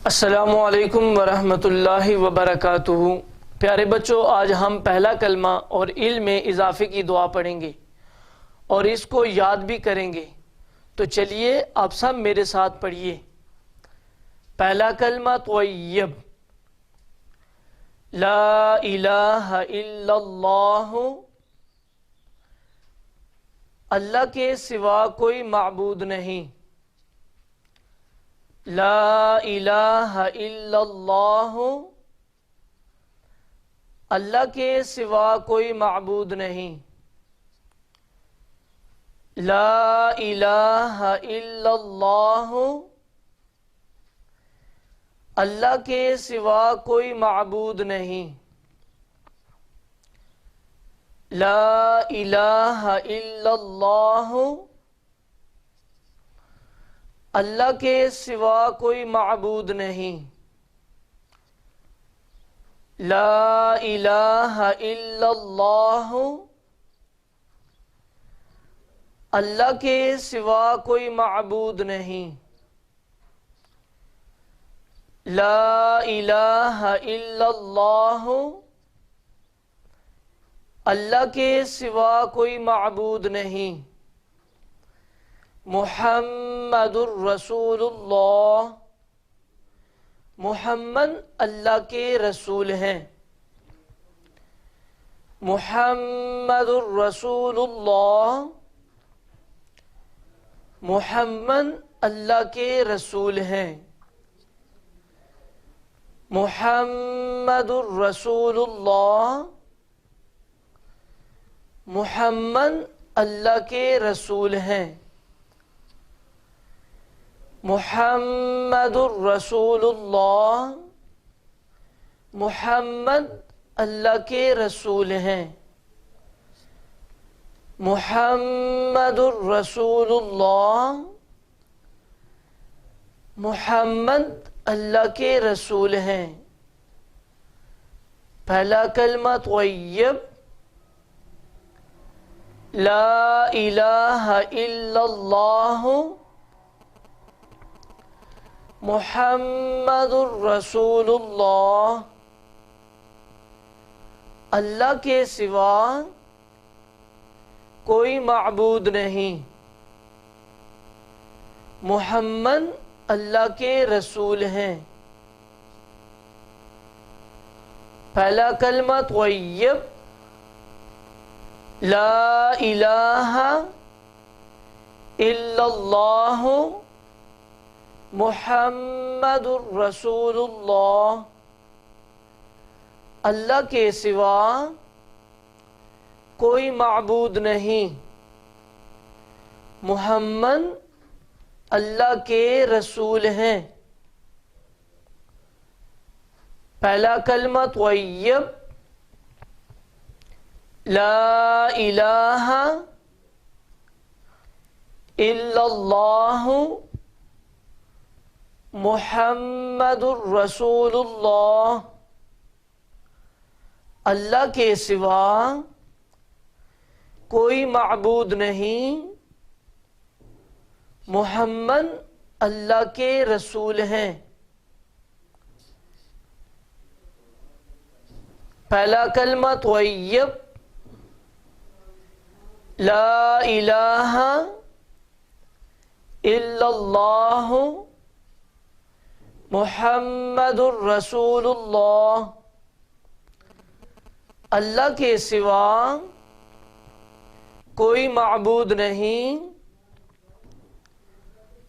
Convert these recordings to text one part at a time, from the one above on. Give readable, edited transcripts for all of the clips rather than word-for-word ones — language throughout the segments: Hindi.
अस्सलामुअलैकुम वरहमतुल्लाहि वबरकातुहू। प्यारे बच्चों, आज हम पहला कलमा और इल्म में इजाफे की दुआ पढ़ेंगे और इसको याद भी करेंगे। तो चलिए आप सब मेरे साथ पढ़िए। पहला कलमा तय्यब, ला इलाहा इल्लल्लाहु, अल्लाह के सिवा कोई माबूद नहीं। ला इलाहा इल्लल्लाहु, अल्लाह के सिवा कोई माबूद नहीं। ला इलाहा इल्लल्लाहु, अल्लाह के सिवा कोई माबूद नहीं। ला इलाहा इल्लल्लाहु, अल्लाह के सिवा कोई माबूद नहीं। ला इलाहा इल्लल्लाहु, अल्लाह के सिवा कोई माबूद नहीं। ला इलाहा इल्लल्लाहु, अल्लाह के सिवा कोई माबूद नहीं। मुहम्मदुर रसूलुल्लाह, मुहम्मद अल्लाह के रसूल हैं। मुहम्मदुर रसूलुल्लाह, मुहम्मद अल्लाह के रसूल हैं। मुहम्मदुर रसूलुल्लाह, मुहम्मद अल्लाह के रसूल हैं। मुहम्मदुर रसूलुल्लाह, मुहम्मद अल्लाह के रसूल हैं। मुहम्मदुर रसूलुल्लाह, मुहम्मद अल्लाह के रसूल हैं। पहला कलमा तय्यब, ला इलाहा इल्लल्लाहु, मुहम्मदुर रसूलुल्लाह, अल्लाह के सिवा कोई माबूद नहीं। मुहम्मद अल्लाह के रसूल हैं। पहला कलमा तय्यब, ला इलाहा इल्लल्लाहु, मुहम्मदुर रसूलुल्लाह, अल्लाह के सिवा कोई माबूद नहीं। मुहम्मद अल्लाह के रसूल हैं। पहला कलमा तय्यब, ला इलाहा इल्लल्लाहु, मुहम्मदुर रसूलुल्लाह, अल्लाह के सिवा कोई माबूद नहीं। मुहम्मद अल्लाह के रसूल हैं। पहला कलमा तय्यब, ला इलाहा इल्लल्लाहु, मुहम्मदुर रसूलुल्लाह, अल्लाह के सिवा कोई माबूद नहीं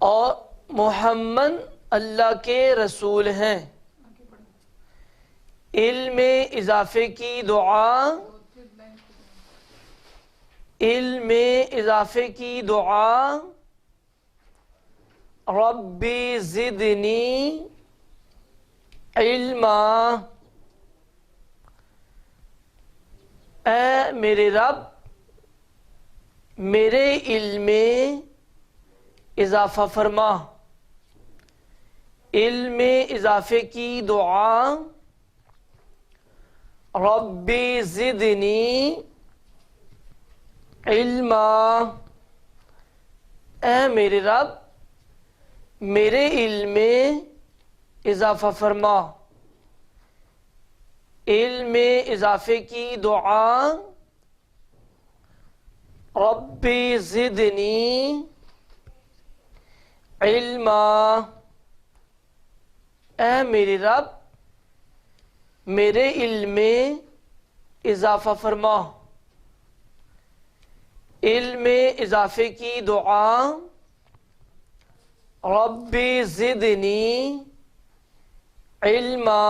और मुहम्मद अल्लाह के रसूल हैं। इल्म में इजाफे की दुआ, इल्म में इजाफे की दुआ। रब्बी ज़िदनी इल्मा, ऐ मेरे रब मेरे इल्म में इजाफा फरमा। इल्म में इजाफे की दुआ। रब्बी ज़िदनी इल्मा, ऐ मेरे रब मेरे इल्म में इजाफा फरमा। इल्म में इजाफे की दुआ, रब्बी ज़िदनी इल्मा, ऐ मेरे रब मेरे इल्म में इजाफा फरमा। इल्म में इजाफे की दुआ, रब्बी ज़िदनी इल्मा,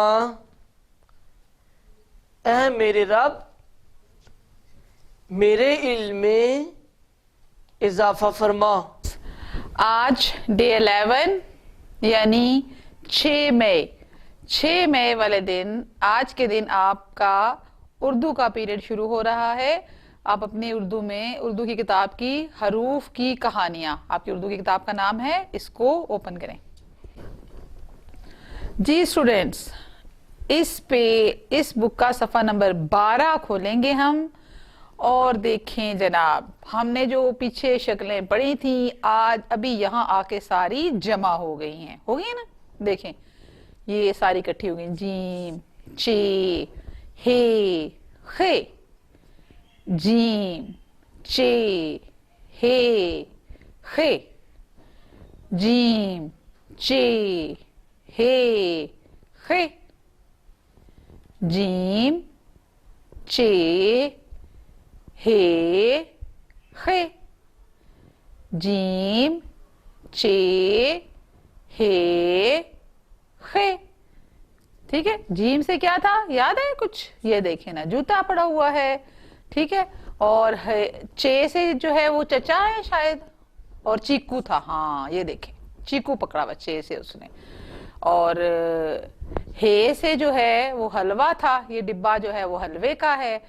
ऐ मेरे रब मेरे इल्म में इजाफा फरमा। आज डे 11 यानी 6 मई, 6 मई वाले दिन, आज के दिन आपका उर्दू का पीरियड शुरू हो रहा है। आप अपनी उर्दू में उर्दू की किताब की हरूफ की कहानियां, आपकी उर्दू की किताब का नाम है, इसको ओपन करें। जी स्टूडेंट्स, इस बुक का सफ़ा नंबर 12 खोलेंगे हम और देखें जनाब, हमने जो पीछे शक्लें पढ़ी थी आज अभी यहाँ आके सारी जमा हो गई हैं, हो गई ना। देखें ये सारी इकट्ठी हो गई, जीम चे हे खे, जीम चे हे खे, जीम चे हे खे, जीम चे हे खे, जीम चे हे खे। ठीक है, जीम से क्या था याद है कुछ? ये देखे ना, जूता पड़ा हुआ है, ठीक है। और है चे से जो है वो चचा है शायद, और चीकू था, हाँ ये देखें चीकू पकड़ा हुआ चे से उसने। और हे से जो है वो हलवा था, ये डिब्बा जो है वो हलवे का है।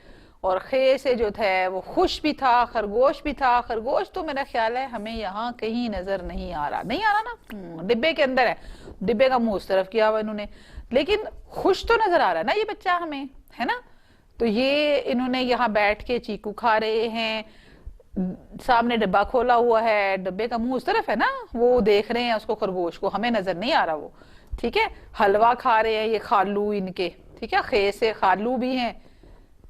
और खे से जो था वो खुश भी था, खरगोश भी था। खरगोश तो मेरा ख्याल है हमें यहाँ कहीं नजर नहीं आ रहा, नहीं आ रहा ना, डिब्बे के अंदर है, डिब्बे का मुंह उस तरफ किया हुआ इन्होंने, लेकिन खुश तो नजर आ रहा है ना ये बच्चा हमें, है ना। तो ये इन्होंने यहाँ बैठ के चीकू खा रहे हैं, सामने डिब्बा खोला हुआ है, डिब्बे का मुंह उस तरफ है ना, वो देख रहे हैं उसको, खरगोश को, हमें नजर नहीं आ रहा वो, ठीक है। हलवा खा रहे हैं ये खालू इनके, ठीक है, खे से खालू भी हैं,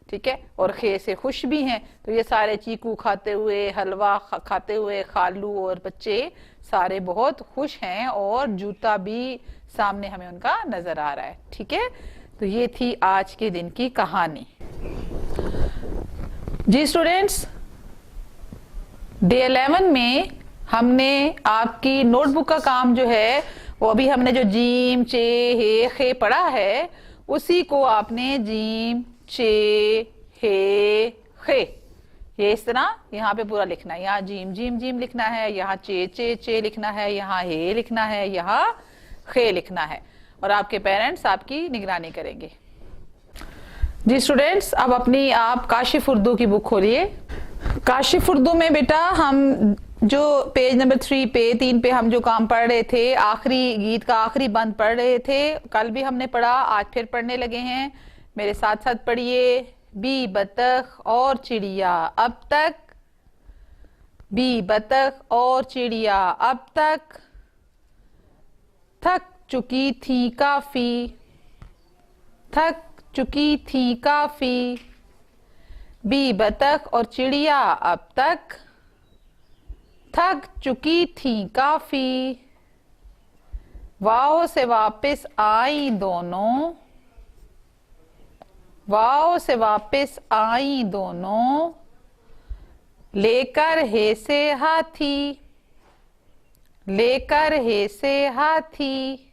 ठीक है, और खे से खुश भी हैं। तो ये सारे चीकू खाते हुए, हलवा खाते हुए खालू और बच्चे सारे बहुत खुश हैं, और जूता भी सामने हमें उनका नजर आ रहा है, ठीक है। तो ये थी आज के दिन की कहानी। जी स्टूडेंट्स, डे 11 में हमने आपकी नोटबुक का काम जो है वो अभी हमने जो जीम चे हे खे पढ़ा है उसी को आपने जीम चे हे खे ये इस तरह यहाँ पे पूरा लिखना है। यहाँ जीम जीम जीम लिखना है, यहाँ चे चे चे लिखना है, यहाँ हे लिखना है, यहाँ खे लिखना है, और आपके पेरेंट्स आपकी निगरानी करेंगे। जी स्टूडेंट्स, अब अपनी आप काशिफ उर्दू की बुक खोलिए। काशिफ उर्दू में बेटा हम जो पेज नंबर 3 पे 3 पे हम जो काम पढ़ रहे थे, आखिरी गीत का आखिरी बंद पढ़ रहे थे, कल भी हमने पढ़ा, आज फिर पढ़ने लगे हैं, मेरे साथ साथ पढ़िए। बी बतख और चिड़िया अब तक, बी बतख और चिड़िया अब तक थक चुकी थी काफी, थक चुकी थी काफी। बी बतख और चिड़िया अब तक थक चुकी थी काफी। वाव से वापस आई दोनों, वाव से वापस आई दोनों, लेकर हे से हाथी, लेकर हे से हाथी।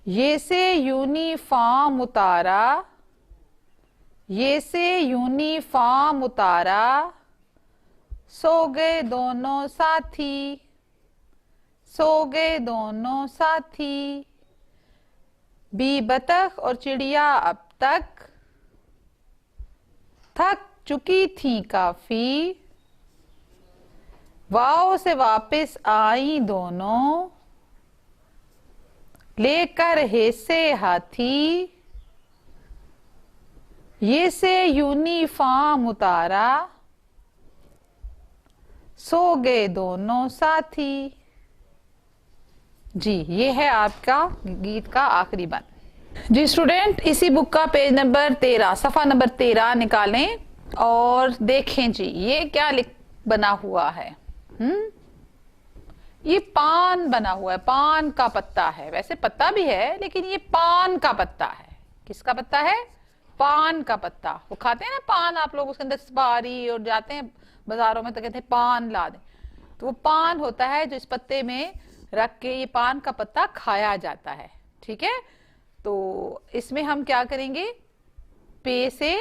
ये से यूनिफॉर्म उतारा, ये से यूनिफॉर्म उतारा, सो गए दोनों साथी, सो गए दोनों साथी। बी बतख और चिड़िया अब तक थक चुकी थी काफी। वाव से वापस आई दोनों, लेकर हे से हाथी। ये से यूनिफॉर्म उतारा, सो गए दोनों साथी। जी, ये है आपका गीत का आखिरी बंद। जी स्टूडेंट, इसी बुक का पेज नंबर 13, सफ़ा नंबर 13 निकालें और देखें जी ये क्या बना हुआ है। ये पान बना हुआ है, पान का पत्ता है। वैसे पत्ता भी है लेकिन ये पान का पत्ता है। किसका पत्ता है? पान का पत्ता। वो खाते हैं ना पान, आप लोग उसके अंदर सुपारी, और जाते हैं बाजारों में तो कहते हैं पान ला दें। तो वो पान होता है जो इस पत्ते में रख के ये पान का पत्ता खाया जाता है। ठीक है, तो इसमें हम क्या करेंगे? पे से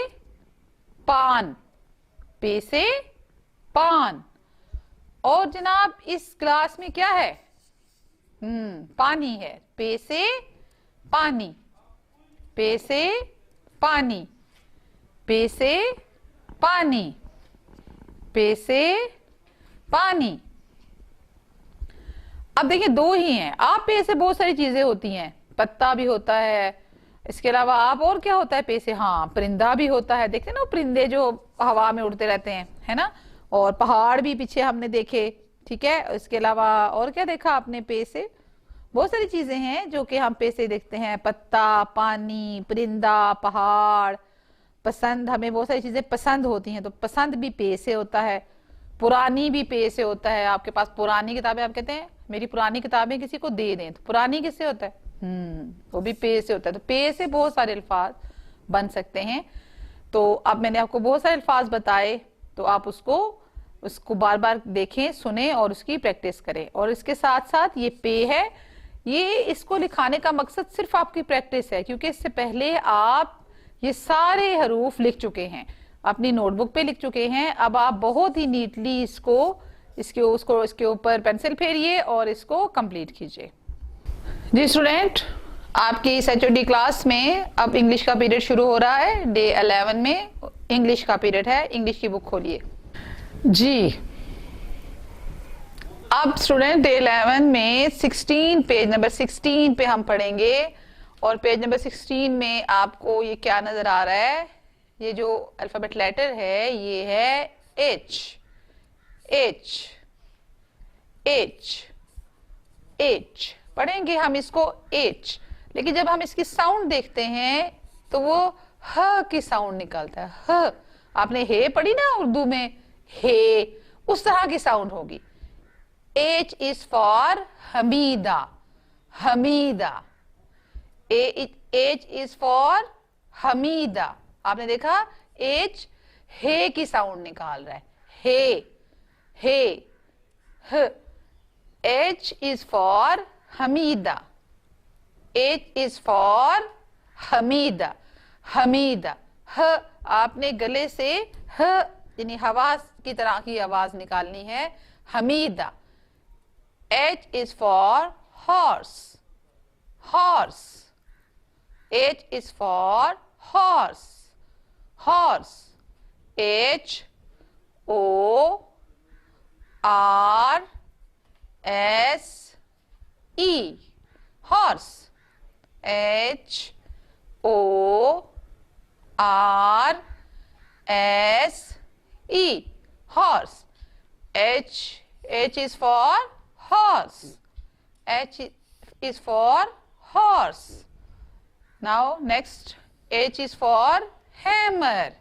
पान, पे से पान। और जनाब इस ग्लास में क्या है? पानी है। पे से पानी, पे से पानी, पे से पानी, पे से पानी। अब देखिए दो ही हैं। आप पे से बहुत सारी चीजें होती हैं, पत्ता भी होता है, इसके अलावा आप और क्या होता है पे से? हाँ, परिंदा भी होता है। देखते हैं ना परिंदे जो हवा में उड़ते रहते हैं, है ना। और पहाड़ भी पीछे हमने देखे। ठीक है, इसके अलावा और क्या देखा आपने पे से? बहुत सारी चीजें हैं जो कि हम पे से देखते हैं। पत्ता, पानी, परिंदा, पहाड़। पसंद, हमें बहुत सारी चीजें पसंद होती हैं तो पसंद भी पे से होता है। पुरानी भी पे से होता है। आपके पास पुरानी किताबें, आप कहते हैं मेरी पुरानी किताबें किसी को दे दें, तो पुरानी किससे होता है? वो भी पे से होता है। तो पे से बहुत सारे अल्फाज बन सकते हैं। तो अब मैंने आपको बहुत सारे अल्फाज बताए, तो आप उसको बार बार देखें, सुने और उसकी प्रैक्टिस करें। और इसके साथ साथ ये पे है, ये इसको लिखाने का मकसद सिर्फ आपकी प्रैक्टिस है, क्योंकि इससे पहले आप ये सारे हरूफ लिख चुके हैं, अपनी नोटबुक पे लिख चुके हैं। अब आप बहुत ही नीटली इसके ऊपर पेंसिल फेरिए और इसको कंप्लीट कीजिए। जी स्टूडेंट, आपकी इस HOD क्लास में अब इंग्लिश का पीरियड शुरू हो रहा है। डे 11 में इंग्लिश का पीरियड है। इंग्लिश की बुक खोलिए जी। अब स्टूडेंट डे 11 में 16 पेज नंबर 16 पे हम पढ़ेंगे। और पेज नंबर 16 में आपको ये क्या नजर आ रहा है? ये जो अल्फाबेट लेटर है ये है H, H, H, H। पढ़ेंगे हम इसको H, लेकिन जब हम इसकी साउंड देखते हैं तो वो ह की साउंड निकलता है। ह, आपने हे पढ़ी ना उर्दू में, हे, उस तरह की साउंड होगी। H is for Hamida, Hamida. H is for Hamida. आपने देखा H हे की साउंड निकाल रहा है, हे, हे, ह। H is for Hamida, H is for Hamida, Hamida. ह, आपने गले से ह यानी हवा की तरह की आवाज निकालनी है, Hamida. H is for horse, horse। H is for horse, horse। H O R S E, horse। H O R S E, horse। H is for horse, H is for horse। Now next, H is for hammer,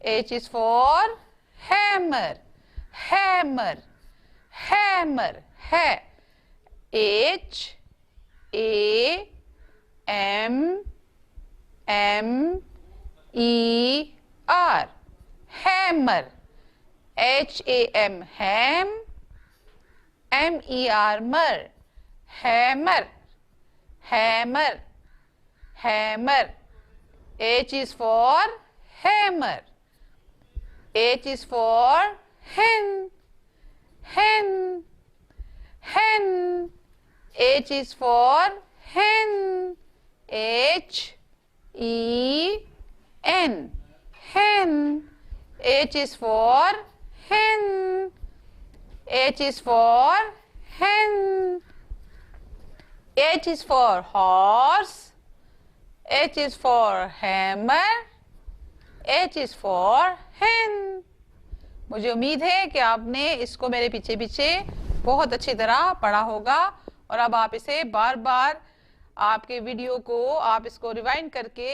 H is for hammer, hammer, hammer, है। H A M M E R, hammer। H A M, ham, M E R, mer, hammer, hammer, hammer। H is for hammer, H is for hen, hen, hen। H is for hen, H E N, hen। H is for hen, H is for hen। H is for horse, H is for hammer, H is for hen। मुझे उम्मीद है कि आपने इसको मेरे पीछे पीछे बहुत अच्छी तरह पढ़ा होगा और अब आप इसे बार बार आपके वीडियो को आप इसको रिवाइंड करके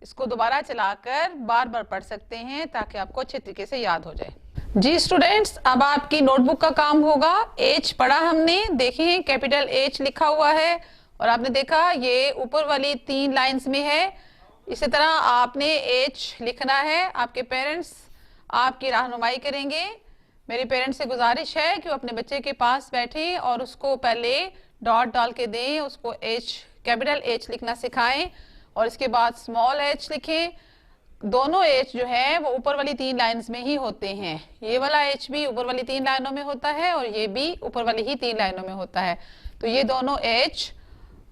इसको दोबारा चलाकर बार बार पढ़ सकते हैं ताकि आपको अच्छे तरीके से याद हो जाए। जी स्टूडेंट्स, अब आपकी नोटबुक का काम होगा। एच पढ़ा हमने, देखिए कैपिटल एच लिखा हुआ है और आपने देखा ये ऊपर वाली 3 लाइंस में है। इसी तरह आपने एच लिखना है। आपके पेरेंट्स आपकी रहनुमाई करेंगे। मेरे पेरेंट्स से गुजारिश है कि वो अपने बच्चे के पास बैठें और उसको पहले डॉट डाल के दें, उसको एच कैपिटल एच लिखना सिखाएं और इसके बाद स्मॉल एच लिखें। दोनों एच जो है वो ऊपर वाली 3 लाइंस में ही होते हैं। ये वाला एच भी ऊपर वाली 3 लाइनों में होता है और ये भी ऊपर वाली ही 3 लाइनों में होता है। तो ये दोनों एच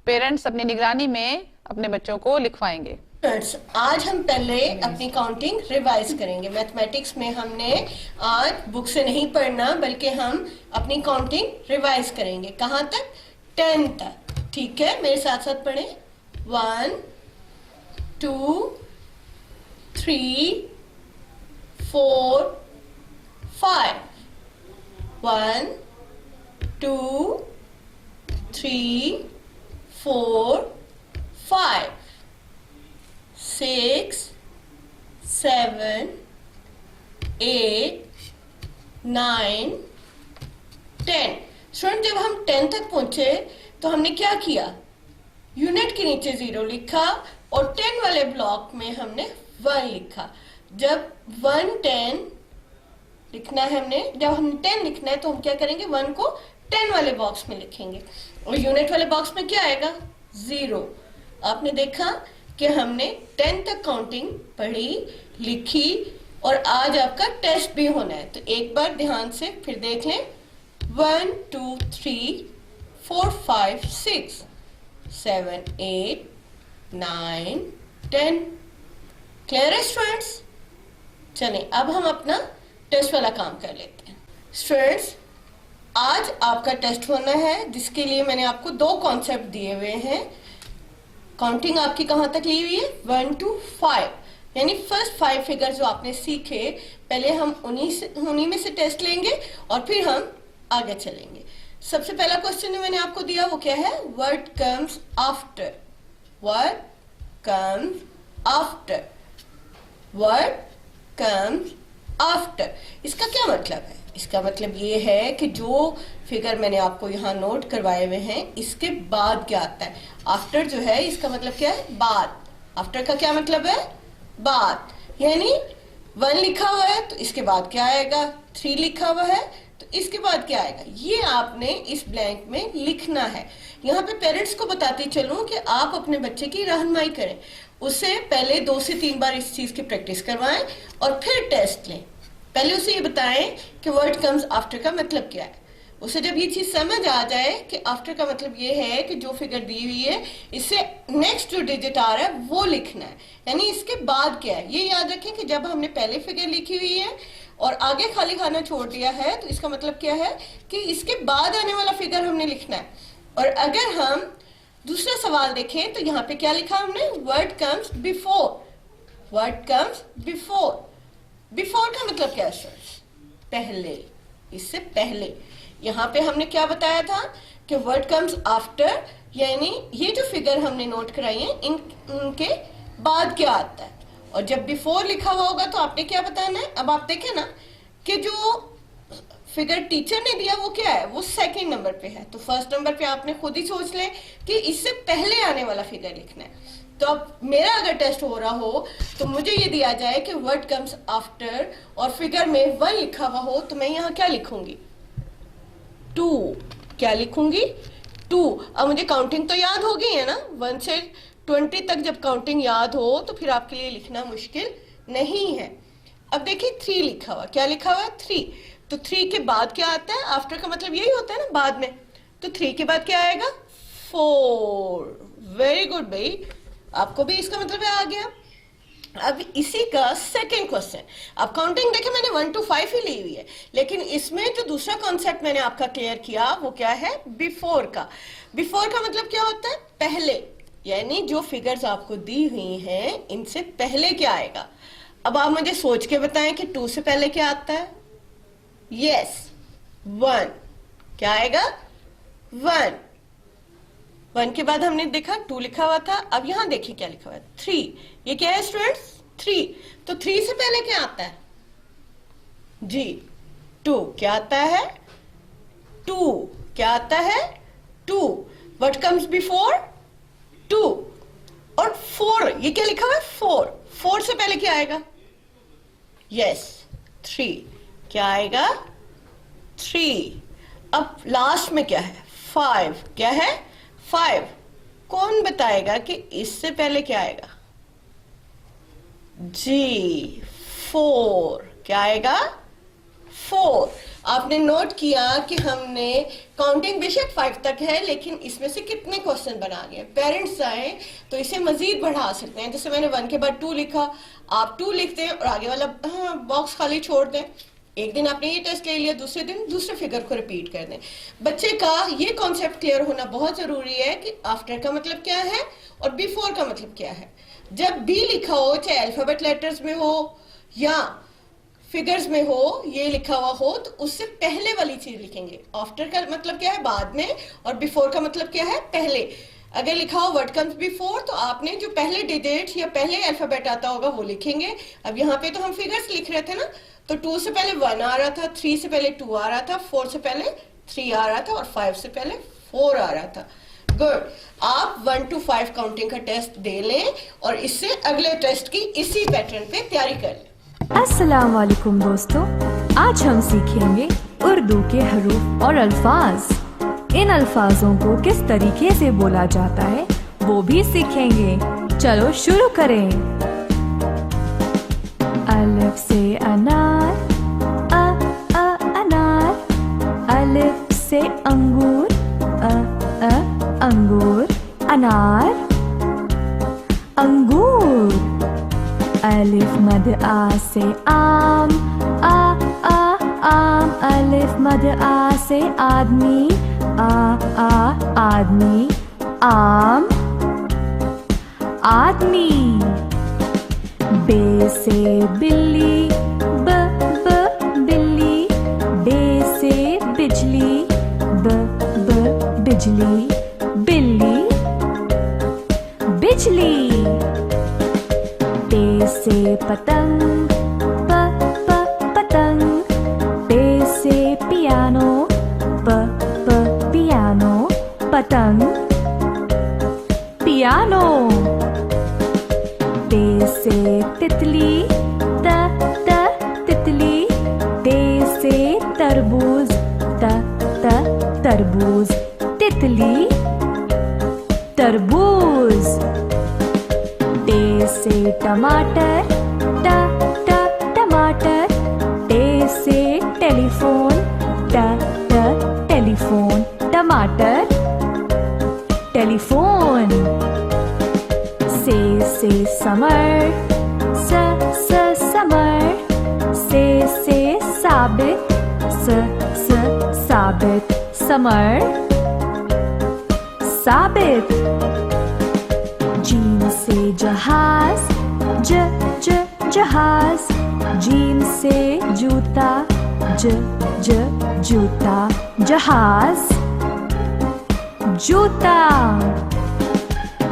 पेरेंट्स अपनी निगरानी में अपने बच्चों को लिखवाएंगे। आज हम पहले अपनी काउंटिंग रिवाइज करेंगे। मैथमेटिक्स में हमने आज बुक से नहीं पढ़ना बल्कि हम अपनी काउंटिंग रिवाइज करेंगे। कहाँ तक? 10 तक। ठीक है, मेरे साथ साथ पढ़ें। 1 2 3 4 5 1 2 3 4 5 6 7 8 9 10। स्टूडेंट, जब हम 10 तक पहुंचे तो हमने क्या किया? यूनिट के नीचे 0 लिखा और 10 वाले ब्लॉक में हमने 1 लिखा। जब 1 10 लिखना है हमने, जब हमने 10 लिखना है तो हम क्या करेंगे? 1 को 10 वाले बॉक्स में लिखेंगे और यूनिट वाले बॉक्स में क्या आएगा? 0। आपने देखा कि हमने 10 तक काउंटिंग पढ़ी, लिखी और आज आपका टेस्ट भी होना है। तो एक बार ध्यान से फिर देख लें। 1 2 3 4 5 6 7 8 9 10। क्लियर है स्टूडेंट्स? चलें अब हम अपना टेस्ट वाला काम कर लेते हैं। स्टूडेंट्स, आज आपका टेस्ट होना है जिसके लिए मैंने आपको 2 कॉन्सेप्ट दिए हुए हैं। काउंटिंग आपकी कहां तक ली हुई है? 1 to 5, यानी फर्स्ट 5 फिगर जो आपने सीखे, पहले हम उन्हीं में से टेस्ट लेंगे और फिर हम आगे चलेंगे। सबसे पहला क्वेश्चन जो मैंने आपको दिया वो क्या है? What comes after. What comes after. What comes after. इसका क्या मतलब है? इसका मतलब ये है कि जो फिगर मैंने आपको यहाँ नोट करवाए हुए हैं इसके बाद क्या आता है। आफ्टर जो है इसका मतलब क्या है? बाद। आफ्टर का क्या मतलब है? बाद। यानी 1 लिखा हुआ है तो इसके बाद क्या आएगा? 3 लिखा हुआ है तो इसके बाद क्या आएगा? ये आपने इस ब्लैंक में लिखना है। यहाँ पे पेरेंट्स को बताती चलूं कि आप अपने बच्चे की रहनुमाई करें। उसे पहले 2 से 3 बार इस चीज की प्रैक्टिस करवाएं और फिर टेस्ट लें। पहले उसे ये बताएं कि वर्ड कम्स आफ्टर का मतलब क्या है। उसे जब ये चीज समझ आ जाए कि आफ्टर का मतलब ये है कि जो फिगर दी हुई है इससे नेक्स्ट जो डिजिट आ रहा है वो लिखना है, यानी इसके बाद क्या है। ये याद रखें कि जब हमने पहले फिगर लिखी हुई है और आगे खाली खाना छोड़ दिया है तो इसका मतलब क्या है कि इसके बाद आने वाला फिगर हमने लिखना है। और अगर हम दूसरा सवाल देखें तो यहाँ पे क्या लिखा हमने? Word comes before. Word comes before. Before का मतलब क्या है? पहले, इससे पहले। यहाँ पे हमने क्या बताया था कि वर्ड कम्स आफ्टर, यानी ये जो फिगर हमने नोट कराई है इनके बाद क्या आता है। और जब बिफोर लिखा हुआ होगा तो आपने क्या बताना है? अब आप देखें ना कि जो फिगर टीचर ने दिया वो क्या है? वो सेकंड नंबर पे है। तो फर्स्ट नंबर पे आपने खुद ही सोच लें कि इससे पहले आने वाला फिगर लिखना है। तो अब मेरा अगर टेस्ट हो रहा हो तो मुझे ये दिया जाए कि वर्ड कम्स आफ्टर और फिगर में 1 लिखा हुआ हो तो मैं यहाँ क्या लिखूंगी? 2। क्या लिखूंगी? 2। अब मुझे काउंटिंग तो याद हो गई है ना, 1 से 20 तक जब काउंटिंग याद हो तो फिर आपके लिए लिखना मुश्किल नहीं है। अब देखिए 3 लिखा हुआ। क्या लिखा हुआ है? 3। तो 3 के बाद क्या आता है? आफ्टर का मतलब यही होता है ना, बाद में। तो 3 के बाद क्या आएगा? 4। वेरी गुड भाई, आपको भी इसका मतलब आ गया। अब इसी का सेकंड क्वेश्चन। अब काउंटिंग देखें मैंने 1 to 5 ही ली हुई है, लेकिन इसमें जो दूसरा कॉन्सेप्ट मैंने आपका क्लियर किया वो क्या है? बिफोर का। बिफोर का मतलब क्या होता है? पहले, यानी जो फिगर्स आपको दी हुई हैं इनसे पहले क्या आएगा। अब आप मुझे सोच के बताएं कि 2 से पहले क्या आता है? यस, 1। क्या आएगा? 1। 1 के बाद हमने देखा 2 लिखा हुआ था, अब यहां देखिए क्या लिखा हुआ है 3। ये क्या है स्टूडेंट्स? 3। तो 3 से पहले क्या आता है जी? 2। क्या आता है? 2। क्या आता है? 2। What comes before 2? और 4, ये क्या लिखा हुआ है? 4। 4 से पहले क्या आएगा? यस 3। क्या आएगा? 3। अब लास्ट में क्या है? 5। क्या है? 5। कौन बताएगा कि इससे पहले क्या आएगा? जी 4। क्या आएगा? 4। आपने नोट किया कि हमने काउंटिंग बेशक 5 तक है, लेकिन इसमें से कितने क्वेश्चन बना लिए? पेरेंट्स चाहें तो इसे मजीद बढ़ा सकते हैं। जैसे मैंने 1 के बाद 2 लिखा, आप 2 लिखते हैं और आगे वाला बॉक्स खाली छोड़ दें। एक दिन आपने ये टेस्ट ले लिया, दूसरे दिन दूसरे फिगर को रिपीट कर दें। बच्चे का ये कॉन्सेप्ट क्लियर होना बहुत जरूरी है कि आफ्टर का मतलब क्या है और बिफोर का मतलब क्या है। जब बी लिखा हो, चाहे अल्फाबेट लेटर्स में हो या फिगर्स में हो, ये लिखा हुआ हो, तो उससे पहले वाली चीज लिखेंगे। आफ्टर का मतलब क्या है? बाद में। और बिफोर का मतलब क्या है? पहले। अगर लिखा हो व्हाट कम्स बिफोर, तो आपने जो पहले डिजिट या पहले अल्फाबेट आता होगा वो लिखेंगे। अब यहाँ पे तो हम फिगर्स लिख रहे थे ना, तो 2 से पहले 1 आ रहा था, 3 से पहले 2 आ रहा था, 4 से पहले 3 आ रहा था और 5 से पहले 4 आ रहा था। गुड। आप 1 to 5 काउंटिंग का टेस्ट दे लें और इससे अगले टेस्ट की इसी पैटर्न पे तैयारी कर लें। अस्सलाम वालेकुम दोस्तों, आज हम सीखेंगे उर्दू के हरूफ और अल्फाज। इन अल्फाजों को किस तरीके से बोला जाता है वो भी सीखेंगे। चलो शुरू करें। अलिफ से अनार, अनार। अलिफ से अंगूर, अंगूर। अनार, अंगूर। अलिफ मद आ से आम, आम। अलिफ मद आ से आदमी, आदमी। आम, आदमी। बे से बिल्ली, बिल्ली। बे से बिजली, बिजली। बिल्ली, बिजली। पे से पतंग, पतंग। पे से पियानो, पियानो। पतंग, पियानो। ते से तितली, तितली। ते से तरबूज, तरबूज। तितली, तरबूज। टे से टमाटर, टमाटर। टे से टेलीफोन, टेलीफोन। टमाटर, टेलीफोन। से समर, समर। से साबित, साबित। समर, साबित। जीम से जहाज, जहाज। जीम से जूता, जूता। जहाज, जूता।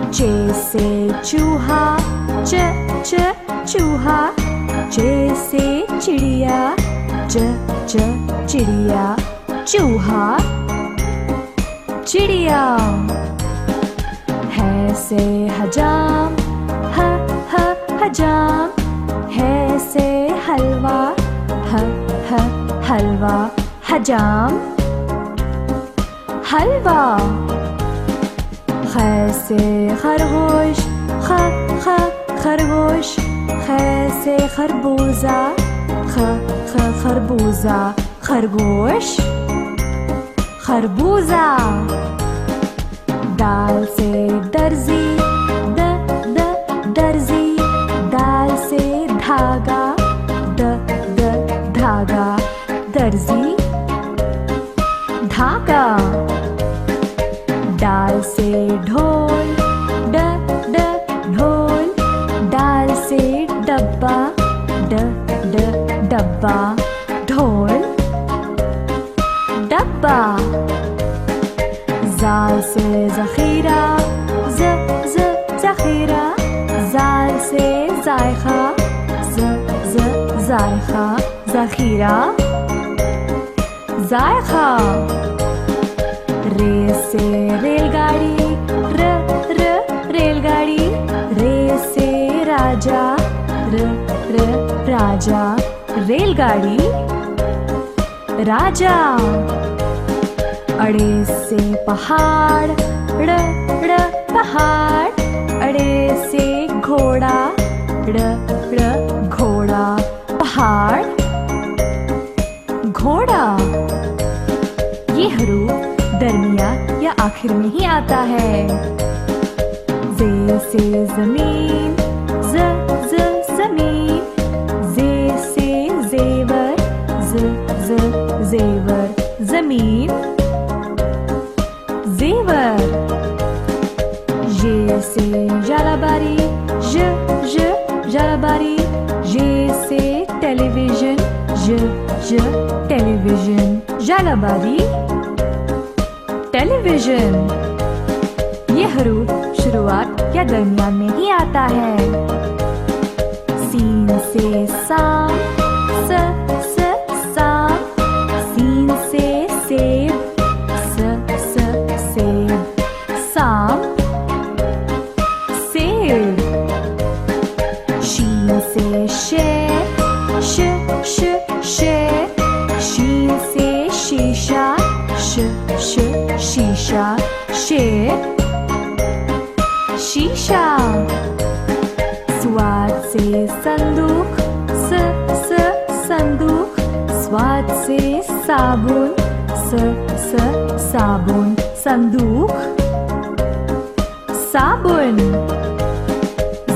चे से चूहा, चूहा। चे से चिड़िया, चिड़िया। चूहा, चिड़िया। है से हजाम, हजाम। है से हलवा, हलवा। हजाम, हलवा। ख से खरगोश, खरगोश। ख से खरबूजा, खरबूजा। खरगोश, खरबूजा। दाल से दर्जी, दर्जी। दाल से धागा, धागा। दर्जी, धागा। डाल से ढोल, ढोल। डाल से डब्बा, डब्बा। ढोल, डब्बा। जाल से जखीरा, जायखा जखीरा जायखा। रे से रेलगाड़ी र रेलगाड़ी। रे से राजा र राजा रेलगाड़ी राजा। अड़े से पहाड़ ड़ पहाड़। अड़े से घोड़ा ड़ घोड़ा पहाड़ घोड़ा। ये हरूफ दरमिया या आखिर में ही आता है। जे से जमीन ज जमीन। जे से जेवर ज जेवर जमीन जेवर। ये से जलाबारी ज जलाबारी। ये से टेलीविजन ज टेलीविजन जलाबारी टेलीविजन। ये हरूफ शुरुआत या दरमियान में ही आता है। सीन से साम स साम। सीन से सेब स सेब साम सेब। शीन से शेर शेर। शीन से शीशा शीशा शेर शीशा। स्वाद से संदूक स संदूक। स्वाद से साबुन स साबुन संदूक साबुन।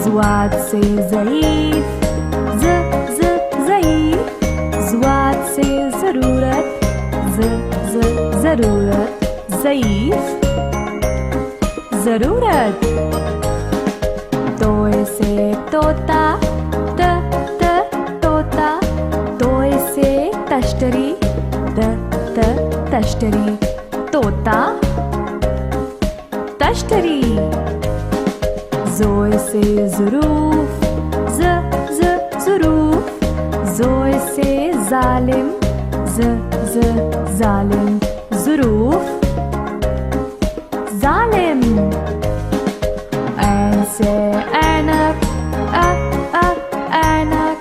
ज़्वाद से ज़ईफ ज ज़ईफ। ज़्वाद से ज़रूरत ज़रूरत ज़ईफ ज़रूरत। तोय से तोता त तोता। तोय से तश्तरी त तश्तरी तोता तश्तरी। जोय से ज़ुरूफ ज ज़ुरूफ। जोय से जालिम ज जालिम ज़ुरूफ जालिम। ऐन से ऐनक ऐनक।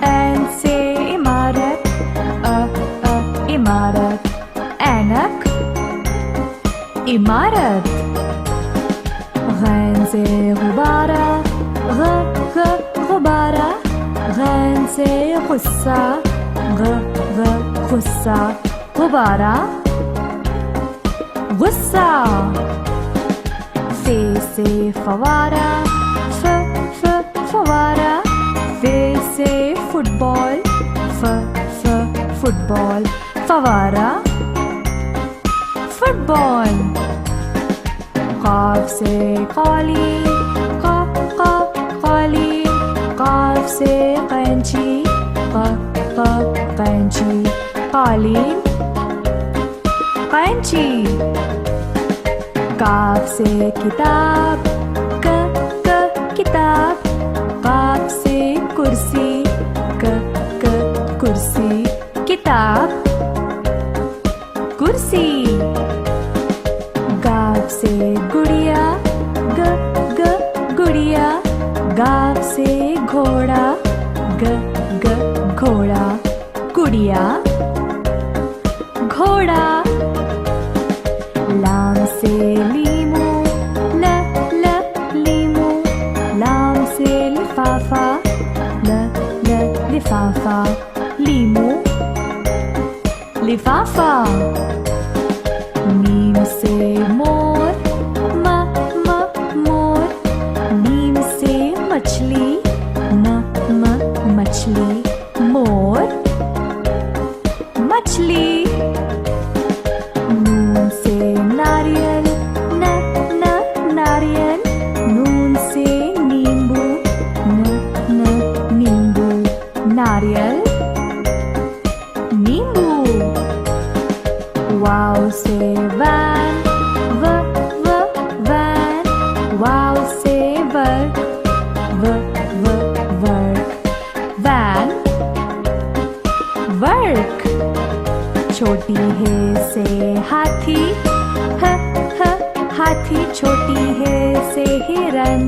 ऐन से इमारत इमारत ऐनक इमारत। गैन से गुब्बारा गुब्बारा। गैन से गुस्सा गुस्सा गुब्बारा गुस्सा। फे से फवारा फवारा। फे से फुटबॉल फुटबॉल फवारा फुटबॉल। काफ से कालीन कालीन। काफ से कैंची कैंची कालीन कैंची। काफ से किताब किताब। काफ से कुर्सी कुर्सी किताब कुर्सी। गाफ से गुड़िया गुड़िया। गाफ से घोड़ा घोड़ा गुड़िया घोड़ा। लाम से लीमू लीमू। लाम से लिफाफा लिफाफा लीमू लिफाफा। नीम से मोर मोर। नीम से मछली मछली मोर मछली। नून से नारियल नारियल। नून से नींबू नींबू नारियल नींबू। वाव से वैन वैन। वाव से वर्क वर्क वैन से हाथी, ह हाथी। छोटी है से हिरन,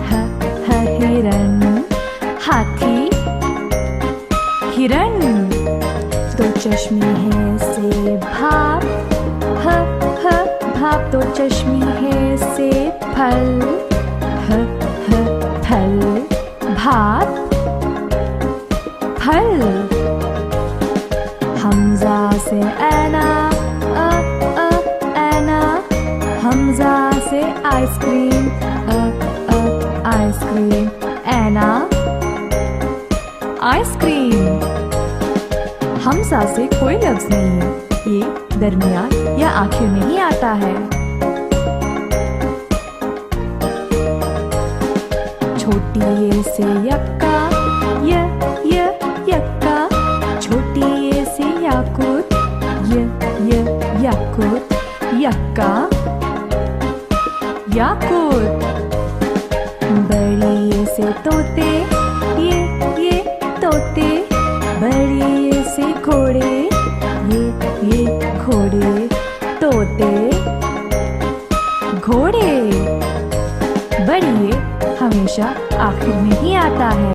ह हिरन। हाथी हिरन। दो चश्मे हैं से भाप, ह भाप। दो चश्मे हैं से फल, ह फल। भाप फल। हमजा से ऐना, ऐना। हमजा से आइसक्रीम, आइसक्रीम। ऐना आइसक्रीम। हमजा से कोई लफ्ज नहीं है, ये दरमियान या आखिर में ही आता है। छोटी ये से यक्का, यक्का। छोटी ये से याकूत, याकूत। यक्का याकूत। बड़ी ये से तोते, ये तोते। बड़ी ये से घोड़े, ये घोड़े। तोते घोड़े। बड़ी ये हमेशा आखिर में ही आता है।